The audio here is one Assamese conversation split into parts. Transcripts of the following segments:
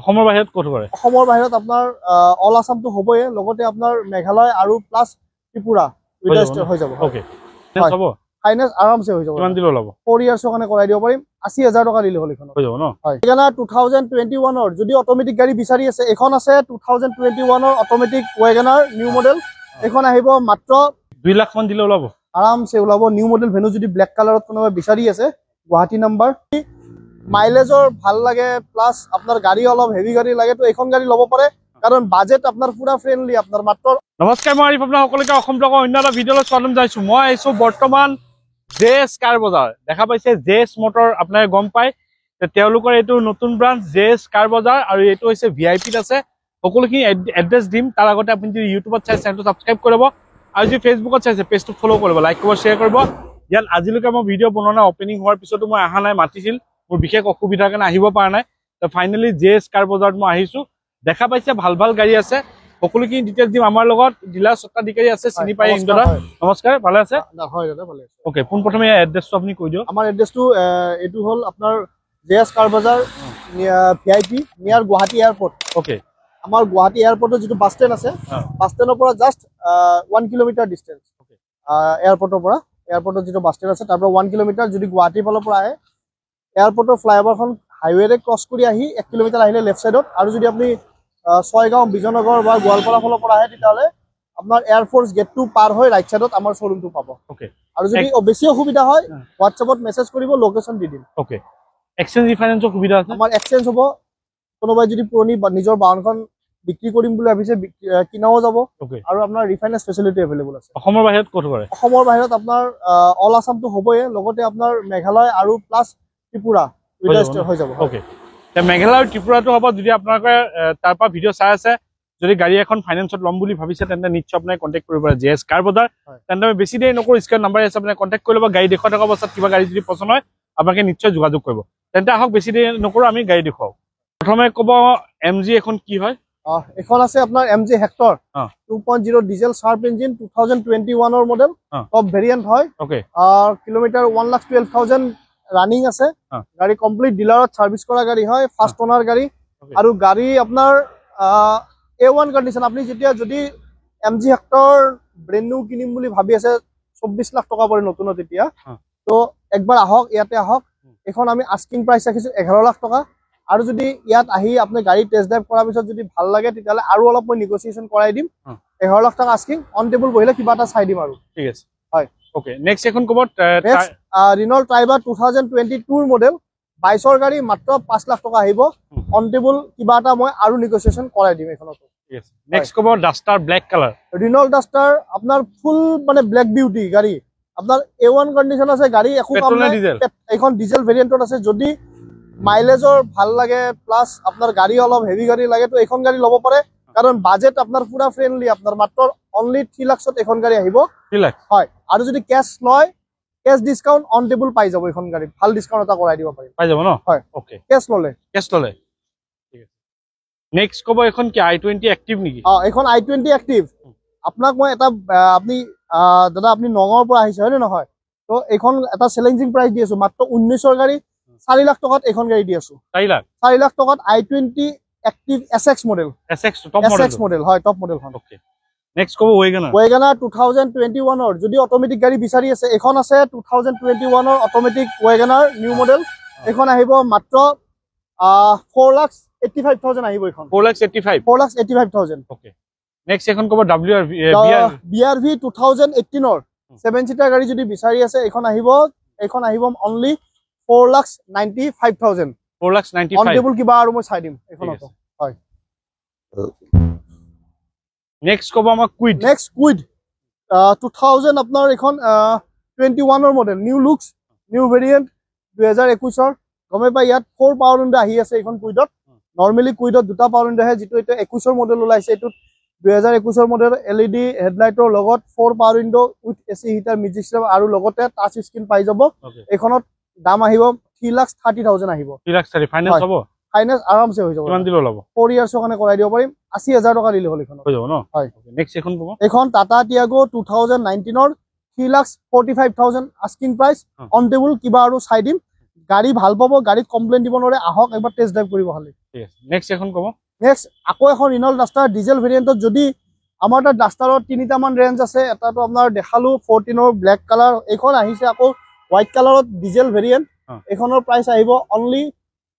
অসমৰ বাহিৰত ক'ত পাৰে? অসমৰ বাহিৰত আপোনাৰ অল আসামটো হ'বই, লগতে আপোনাৰ মেঘালয় আৰু প্লাছ ত্ৰিপুৰা উইদাৰ হৈ যাব। ওকে হ'ব ফাইনেন্স আৰামছে হৈ যাব। কিমান দিলে ওলাব? 4 ইয়াৰ্ছৰ কাৰণে কৰাই দিব পাৰিম। 80,000 টকা দিলে হ'ল এখন হৈ যাব ন? হয়। ৱেগনাৰ 2021 যদি অট'মেটিক গাড়ী বিচাৰি আছে, এখন আছে 2021 অট'মেটিক ৱেগনাৰ নিউ মডেল। এখন আহিব মাত্ৰ 2 লাখ মান দিলে ওলাব আৰামছে ওলাব। নিউ মডেল ভেনু যদি ব্লেক কালাৰত কোনোবা বিচাৰি আছে, গুৱাহাটী নাম্বাৰ, মাইলেজৰ ভাল লাগে, প্লাছ আপোনাৰ গাড়ী অলপ হেভি গাড়ী লাগে তো এইখন গাড়ী ল'ব পাৰে, কাৰণ বাজেট আপোনাৰ পুৰা ফ্ৰেণ্ডলি। আপোনাৰ মাত্ৰ নমস্কাৰ, মই আৰিফ, আপোনাক সকলোকে অসম ব্লগৰ অন্য এটা ভিডিঅ'লৈ স্বাগতম জনাইছো। মই আহিছো বৰ্তমান জেএছ কাৰ বজাৰ। দেখা পাইছে জেএছ মটৰ, আপোনালোকে গম পায় তেওঁলোকৰ এইটো নতুন ব্ৰাঞ্চ জেএছ কাৰ বজাৰ, আৰু এইটো হৈছে ভিআইপিত আছে। সকলোখিনি এড্ৰেছ দিম। তাৰ আগতে আপুনি যদি ইউটিউবত চাই চেনেলটো ছাবস্ক্ৰাইব কৰিব, আৰু যদি ফেচবুকত চাইছে পেজটো ফ'ল' কৰিব, লাইক কৰিব, শ্বেয়াৰ কৰিব। ইয়াত আজিলৈকে মই ভিডিঅ' বনোৱা নাই। অপেনিং হোৱাৰ পিছতো মই অহা নাই, মাতিছিল, মোৰ বিশেষ অসুবিধাৰ কাৰণে আহিব পৰা নাই। ফাইনেলি জেএছ কাৰ বজাৰত মই আহিছো। দেখা পাইছে ভাল ভাল গাড়ী আছে, সকলোখিনি ডিটেইলছ দিম। আমাৰ লগত ডিলাৰ স্বত্বাধিকাৰী আছে, চিনি পাই ইন্দ্ৰদা। নমস্কাৰ, ভালে আছে? হয় দাদা, ভালে আছে। ওকে, পোনপ্ৰথমে এড্ৰেছটো আপুনি কৈ দিয়ক। আমাৰ এড্ৰেছটো এইটো হ'ল আপোনাৰ জেএছ কাৰ বজাৰ, ভিআইপি, নিয়াৰ গুৱাহাটী এয়াৰপৰ্ট। ওকে, আমাৰ গুৱাহাটী এয়াৰপৰ্টৰ যিটো বাছ ষ্টেণ্ড আছে, বাছ ষ্টেণ্ডৰ পৰা জাষ্ট 1 কিলোমিটাৰ ডিষ্টেঞ্চ। এয়াৰপৰ্টৰ পৰা এয়াৰপৰ্টৰ যিটো বাছ ষ্টেণ্ড আছে তাৰ পৰা 1 কিলোমিটাৰ। যদি গুৱাহাটীৰ ফালৰ পৰা আহে, এয়াৰপৰ্টৰ ফ্লাইঅভাৰখন হাইৱেৰে ক্ৰছ কৰি আহি 1 কিলোমিটাৰ আহিলে লেফ্ট ছাইডত। আৰু যদি আপুনি ছয়গাঁও, বিজয়নগৰ বা গোৱালপাৰা ফালৰ পৰা আহে, তেতিয়াহ'লে আপোনাৰ এয়াৰফৰ্চ গেটটো পাৰ হৈ ৰাইট ছাইডত আমাৰ শ্বৰুমটো পাব। ওকে, আৰু যদি বেছি অসুবিধা হয়, হোৱাটছএপত মেছেজ কৰিব, লোকেশ্যন দি দিম। ওকে, এক্সচেঞ্জ ৰিফাইনেন্সৰ সুবিধা আছে? আমাৰ এক্সচেঞ্জ হ'ব। কোনোবাই যদি পুৰণি নিজৰ বাহনখন বিক্ৰী কৰিম বুলি ভাবিছে, কিনাও যাব। আৰু আপোনাৰ ৰিফাইনেন্স ফেচিলিটি এভেইলেবল আছে। অসমৰ বাহিৰত ক'ত পাৰে? অসমৰ বাহিৰত আপোনাৰ অল আসামটো হ'বই, লগতে আপোনাৰ মেঘালয় আৰু প্লাছ ত্ৰিপুৰা উইদাৰ হৈ যাব। ওকে, মেঘালয় আৰু ত্ৰিপুৰাটো হ'ব। যদি আপোনালোকে তাৰ পৰা ভিডিঅ' চাই আছে, যদি গাড়ী এখন ফাইনেন্সত ল'ম বুলি ভাবিছে, তেন্তে নিশ্চয় আপোনাক কণ্টেক্ট কৰিব পাৰে জেএছ কাৰ বজাৰ। তেন্তে আমি বেছি দেৰি নকৰোঁ, স্ক্ৰীণ নাম্বাৰ আছে, আপোনাক কণ্টেক্ট কৰি ল'ব। গাড়ী দেখুৱাই থকা অৱস্থাত কিবা গাড়ী যদি পচন্দ হয়, আপোনালোকে নিশ্চয় যোগাযোগ কৰিব। তেন্তে আহক, বেছি দেৰি নকৰোঁ, আমি গাড়ী দেখুৱাওঁ। প্ৰথমে ক'ব MG এখন কি হয়? এখন আছে আপোনাৰ MG Hector 2.0 diesel sharp engine, 2021 model, top variant হয়। কিলোমিটাৰ 1,12,000 ৰানিং আছে। গাড়ী কমপ্লিট ডিলাৰত ছাৰ্ভিচ কৰা গাড়ী হয়, ফাৰ্ষ্ট অনাৰ গাড়ী। আৰু গাড়ী আপোনাৰ A1 কণ্ডিশ্যন। আপুনি যদি MG হেক্টৰ ব্ৰেণ্ড নিউ কিনিম বুলি ভাবি আছে, 24 লাখ টকা পৰে নতুনত এতিয়া, তো একবাৰ আহক, ইয়াতে আহক। এখন আমি আস্কিং প্ৰাইচ ৰাখিছোঁ 11 লাখ টকা। আৰু যদি ইয়াত আহি আপুনি গাড়ী টেষ্ট ড্ৰাইভ কৰাৰ পিছত যদি ভাল লাগে, তেতিয়াহ'লে আৰু অলপ মই নেগচিয়েশ্যন কৰাই দিম। 11 লাখ টকা আস্কিং, অন টেবুল বহিলে কিবা এটা চাই দিম আৰু। ঠিক আছে, হয়। ওকে, নেক্সট এখন ক'ব ৰিনল্ট ট্ৰাইবাৰ 2022 মডেল, 22ৰ গাড়ী, মাত্ৰ 5 লাখ টকা আহিব। অন টেবুল কিবা এটা মই আৰু নেগচিয়েশ্যন কৰাই দিম এইখনত। নেক্সট ক'ব ডাষ্টাৰ ব্লেক কালাৰ, ৰিনল্ট ডাষ্টাৰ আপোনাৰ ফুল মানে ব্লেক বিউটি গাড়ী, আপোনাৰ A1 কণ্ডিশ্যন আছে। গাড়ী একো কাম নাই। এইখন ডিজেল ভেৰিয়েণ্টত আছে। যদি মাইলেজৰ ভাল লাগে, প্লাছ আপোনাৰ গাড়ী অলপ হেভি গাড়ী লাগে, তো এইখন গাড়ী ল'ব পাৰে, কাৰণ বাজেট আপোনাৰ পুৰা ফ্ৰেণ্ডলি। আপোনাৰ মাত্ৰ অনলি 3 লাখত এইখন গাড়ী আহিব। 3 লাখ, হয়। আৰু যদি কেছ লয়, কেছ ডিছকাউণ্ট অন টেবুল পাই যাব। এইখন গাড়ী ভাল ডিছকাউণ্ট এটা কৰাই দিব পাৰিম। পাই যাব ন? হয়, ওকে, কেছ ল'লে। ঠিক আছে। নেক্সট ক'ব এখন কি i20 এক্টিভ নেকি? এইখন i20 এক্টিভ। আপোনাক মই এটা আপুনি দাদা, আপুনি নগাঁৱৰ পৰা আহিছে হয় নে নহয়? তো এইখন এটা চেলেঞ্জিং প্ৰাইচ দি আছো। মাত্ৰ 19ৰ গাড়ী 4 লাখ টকাত এইখন গাড়ী দি আছো। 4 লাখ টকাত i20 active SX model. SX model, হয়, টপ মডেলখন। ওকে, নেক্সট ক'ব ৱেগনাৰ 2021 যদি অট'মেটিক গাড়ী বিচাৰি আছে, এখন আছে 2021 অট'মেটিক ৱেগনাৰ নিউ মডেল। এখন আহিব মাত্ৰ 4,85,000 আহিব। এইখন 4,85,000। ওকে, নেক্সট এখন ক'ব BRV 2018 7 চিটাৰ গাড়ী যদি বিচাৰি আছে, এইখন আহিব অনলি 4,95,000। 4,95,000 অন টেবুল কিবা আৰু মই চাই দিম এইখনত। হয়। নেক্সট ক'ব আমাৰ কুইড 2000 আপোনাৰ এইখন 21 model, new looks, new variant, 2021। গমে পাই ইয়াত 4 পাৱাৰ উইণ্ডো আহি আছে এইখন কুইডত। নৰ্মেলি কুইডত 2টা পাৱাৰ উইণ্ডো আহে, যিটো এতিয়া 21 মডেল ওলাইছে। এইটোত 2021 মডেল LED হেডলাইটৰ লগত 4 power window with AC heater, music system, আৰু লগতে টাচ স্ক্ৰীন পাই যাব। এইখনত দাম আহিব 3,30,000 আহিব। 3,30,000 ফাইনেন্স হ'ব? ফাইনেন্স আৰামছে হৈ যাব। কিমান দিলে ওলাব? 4 ইয়াৰ্ছৰ কাৰণে কৰাই দিব পাৰিম। 80,000 টকা দিলে হ'ল এইখন। হৈ যাব ন? হয়। নেক্সট এখন ক'ব। এইখন Tata Tiago 2019 3,45,000 asking price. On table কিবা আৰু চাই দিম। গাড়ী ভাল পাব, গাড়ীত কমপ্লেইন দিব নোৱাৰে, আহক একবাৰ টেষ্ট ড্ৰাইভ কৰিব খালি। ঠিক আছে, নেক্সট এখন ক'ব। নেক্সট আকৌ এখন ৰিনল্ট ডাষ্টাৰ ডিজেল ভেৰিয়েণ্টত, যদি আমাৰ তাত ডাষ্টাৰত 3টামান ৰেঞ্জ আছে। এটাটো আপোনাৰ দেখালো 14ৰ ব্লেক কালাৰ, এইখন আহিছে আকৌ হোৱাইট কালাৰত ডিজেল ভেৰিয়েণ্ট। এইখনৰ প্ৰাইচ আহিব অনলি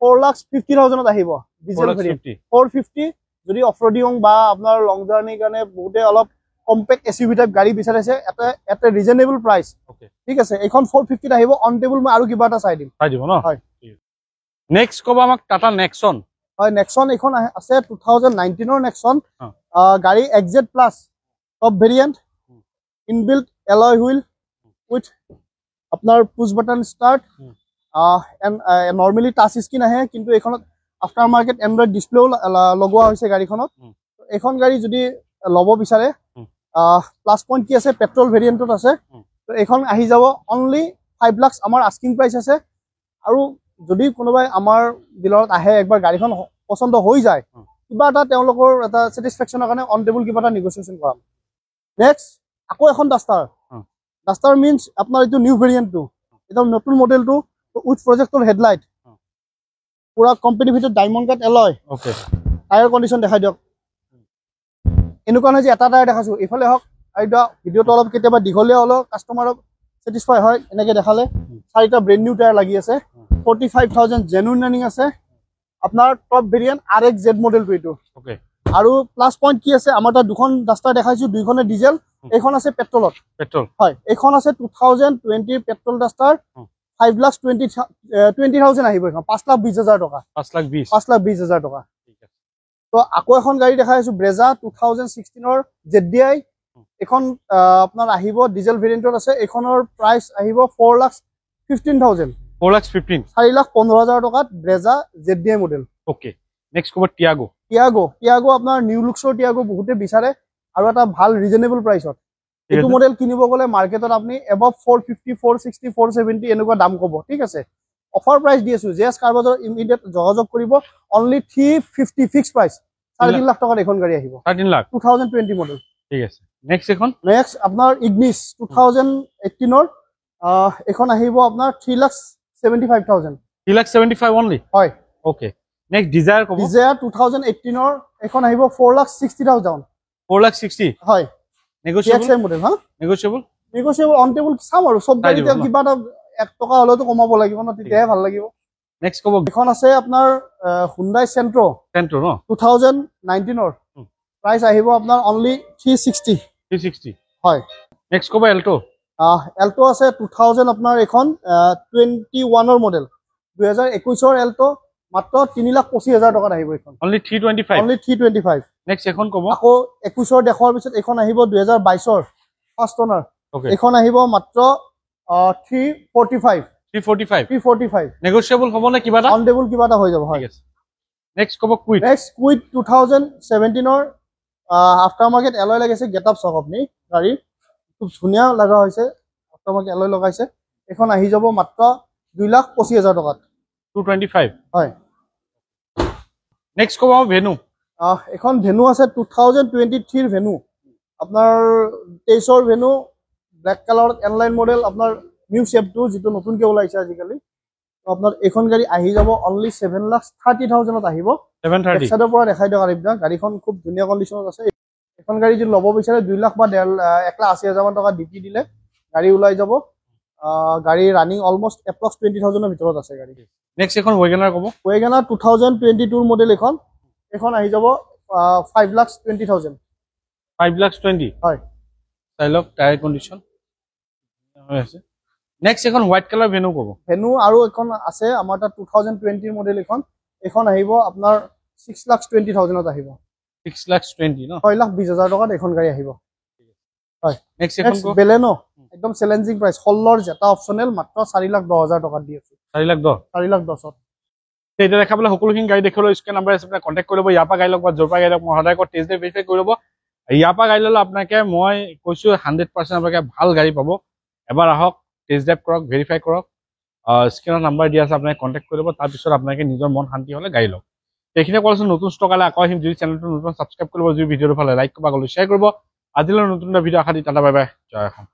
4,50,000 আহিব ডিজেল ভেৰিয়েণ্ট। 450 যদি অফৰোডিং বা আপোনাৰ লং জাৰ্ণিৰ কাৰণে বহুতে অলপ কম্পেক্ট এছইউভি টাইপ গাড়ী বিচাৰিছে, এটা ৰিজনেবল প্ৰাইচ। ঠিক আছে, এইখন 450 আহিব। অন টেবুল মই আৰু কিবা এটা চাই দিম, চাই দিব ন? হয়। নেক্সট ক'ব আমাক টাটা নেক্সন। হয়, নেক্সন এইখন আছে 2019ৰ নেক্সন। গাড়ী XZ plus top variant, inbuilt alloy wheel with আপোনাৰ push button start. Normally touch screen আহে, কিন্তু এইখনত আফটাৰ মাৰ্কেট এণ্ড্ৰইড ডিছপ্লেও লগোৱা হৈছে গাড়ীখনত। এইখন গাড়ী যদি ল'ব বিচাৰে, প্লাছ পইণ্ট কি আছে, পেট্ৰল ভেৰিয়েণ্টত আছে। তো এইখন আহি যাব অনলি 5 লাখ আমাৰ আস্কিং প্ৰাইচ আছে। আৰু যদি কোনোবাই আমাৰ ডিলাৰত আহে, একবাৰ গাড়ীখন পচন্দ হৈ যায়, কিবা এটা তেওঁলোকৰ এটা ছেটিছফেকশ্যনৰ কাৰণে অন টেবুল কিবা এটা নেগচিয়েশ্যন কৰাম। নেক্সট আকৌ এখন ডাষ্টাৰ। ডাষ্টাৰ মিনছ আপোনাৰ এইটো নিউ ভেৰিয়েণ্টটো, একদম নতুন মডেলটো উইথ প্ৰজেক্টৰ হেডলাইট, পুৰা কোম্পানীৰ ভিতৰত diamond cut alloy. Tyre condition দেখাই দিয়ক। এনেকুৱা নহয় যে এটা টায়াৰ দেখাইছো, এইফালে হওক। আৰু ভিডিঅ'টো অলপ কেতিয়াবা দীঘলীয়া হ'লেও কাষ্টমাৰক ছেটিছফাই হয়। এনেকৈ দেখালে 4টা ব্ৰেণ্ড নিউ টায়াৰ লাগি আছে। 45,000 জেনুইন ৰানিং আছে। আপোনাৰ টপ ভেৰিয়েণ্ট RXZ মডেলটো এইটো। আৰু প্লাছ পইণ্ট কি আছে, আমাৰ তাত দুখন ডাষ্টাৰ দেখাইছো, দুইখনে ডিজেল, এইখন আছে পেট্ৰলত। পেট্ৰল, হয়। এইখন আছে 2020 পেট্ৰল ডাষ্টাৰ। 5,20,000 আহিব এইখন, 5,20,000 টকা। 5,20,000 টকা। তো আকৌ এখন গাড়ী দেখাই আছো, ব্ৰেজা 2016ৰ ZDI। এখন আপোনাৰ আহিব ডিজেল ভেৰিয়েণ্টত আছে। এইখনৰ প্ৰাইচ আহিব 4,15,000। 4,15,000, 4,15,000 টকাত Brezza ZDI model. Okay, next ক'ব টিয়াগো। টিয়াগো আপোনাৰ নিউ লুকছৰ টিয়াগো বহুতে বিচাৰে, আৰু এটা ভাল ৰিজনেবল প্ৰাইচত। এইটো মডেল কিনিব গ'লে মাৰ্কেটত আপুনি এবাভ 450, 460, 470 এনেকুৱা দাম ক'ব। ঠিক আছে, অফাৰ প্ৰাইচ দি আছো। জেএছ কাৰ বজাৰ ইমিডিয়েট যোগাযোগ কৰিব। Only 350 fix price. 3.5 লাখ টকাত এখন গাড়ী আহিব। 3.5 লাখ, 2020 মডেল। ঠিক আছে, নেক্সট এখন। নেক্সট আপোনাৰ ইগনিছ 2018ৰ এখন আহিব আপোনাৰ 3,75,000। 3,75,000 অনলি, হয়। ওকে, নেক্সট ডিজায়াৰ ক'ব। ডিজায়াৰ 2018ৰ এখন আহিব 4,60,000। 4,60,000, হয়। নেগোচিয়েবল মডেল, হা? নেগোচিয়েবল অন টেবুল চাম আৰু চব গাড়ীতে কিবা এটা 1 টকা হ'লেতো কমাব লাগিব ন, তেতিয়াহে ভাল লাগিব। নেক্সট ক'ব। এখন আছে আপোনাৰ হুণ্ডাই চেন্ট্ৰ ন 2019ৰ। প্ৰাইচ আহিব আপোনাৰ অনলি 360, হয়। নেক্সট ক'ব এল্টো। এল্টো আছে 2000 আপোনাৰ এখন 21ৰ মডেল। 2021ৰ এল্টো মাত্ৰ 3,25,000 টকাত আহিব এইখন। অনলি 325। নেক্সট এখন ক'ব। আকৌ 21ৰ দেখাৰ পিছত এইখন আহিব 2022ৰ ফাৰ্ষ্ট অনাৰ। এইখন আহিব মাত্ৰ 345। নেগোচিয়েবল হ'ব নে কিবা এটা? অন টেবুল কিবা এটা হৈ যাব, হয়। নেক্সট ক'ব কুইক। নেক্সট কুইক 2017ৰ আফটাৰ মাৰ্কেট এলয় লাগিছে। গেট আপ চাওক আপুনি, গাড়ী খুব ধুনীয়া লগা হৈছে, আফটাৰ মাৰ্কেট এলয় লগাইছে। এখন আহি যাব মাত্ৰ 2,25,000 টকাত। 225, হয়। নেক্সট ক'ব ভেনু। এখন ভেনু আছে 2023ৰ ভেনু, আপোনাৰ 23ৰ ভেনু, ব্লেক কালাৰত এনলাইন মডেল, আপোনাৰ নিউ শ্বেপটো যিটো নতুনকৈ ওলাইছে আজিকালি। আপোনাৰ এইখন গাড়ী আহি যাব অনলি 7,30,000ত আহিব। 730 সাইডৰ পৰা দেখাই দিয়ক আৰিফদা। গাড়ীখন খুব ধুনীয়া কণ্ডিশ্যনত আছে। এখন গাড়ী যদি ল'ব বিচাৰে 2 লাখ বা 1,80,000 টকা ডিপি দিলে গাড়ী ওলাই যাব। গাড়ী ৰানিং অলমষ্ট এপ্ৰক্স 20,000ৰ ভিতৰত আছে গাড়ী। নেক্সট এখন ৱেগনাৰ ক'ব। ৱেগনাৰ 2022ৰ মডেল এইখন। এইখন আহি যাব 5,20,000। 5,20,000, হয়। চাই লওক টায়াৰ কণ্ডিশ্যন হৈ আছে। নেক্সট এখন হোৱাইট কালাৰ ভেনু ক'ব। ভেনু আৰু এখন আছে আমাৰ তাত 2020ৰ মডেল এইখন। এইখন আহিব আপোনাৰ 6,20,000ত আহিব। 6,20,000 ন? 6,20,000 টকাত এখন গাড়ী আহিব, হয়। নেক্সট এখন বেলেনো, একদম চ্যালেঞ্জিং প্ৰাইচ। 16ৰ জেটা অপচনেল, মাত্ৰ 4,10,000 টকাত দি আছো। 4,10,000। এতিয়া দেখাবলৈ সকলোখিনি গাড়ী দেখিবলৈ স্ক্ৰীন নাম্বাৰ আছে, আপোনাৰ কণ্টেক্ট কৰিব। ইয়াৰ পৰা গাড়ী লওক বা য'ৰ পৰা গাড়ী লওক, মই সদায় কওঁ টেষ্ট ড্ৰাইভ ভেৰিফাই কৰিব। ইয়াৰ পৰা গাড়ী ল'লে আপোনাকে মই কৈছোঁ 100% আপোনাকে ভাল গাড়ী পাব। এবাৰ আহক, টেষ্ট ড্ৰাইভ কৰক, ভেৰিফাই কৰক। স্ক্ৰীনৰ নাম্বাৰ দিয়া আছে, আপোনাক কণ্টেক্ট কৰিব। তাৰপিছত আপোনাকে নিজৰ মন শান্তি হ'লে গাড়ী লওক। এইখিনি কৈছোঁ, নতুন ষ্টক আলে আকৌ আহিম। যদি চেনেলটো নতুন ছাবস্ক্ৰাইব কৰিব, যদি ভিডিঅ'টো ভালে লাইক কৰিব, শ্বেয়াৰ কৰিব। আজিলৈ নতুন এটা ভিডিঅ' আশা দি টাটা, বাই বাই, জয় অসম।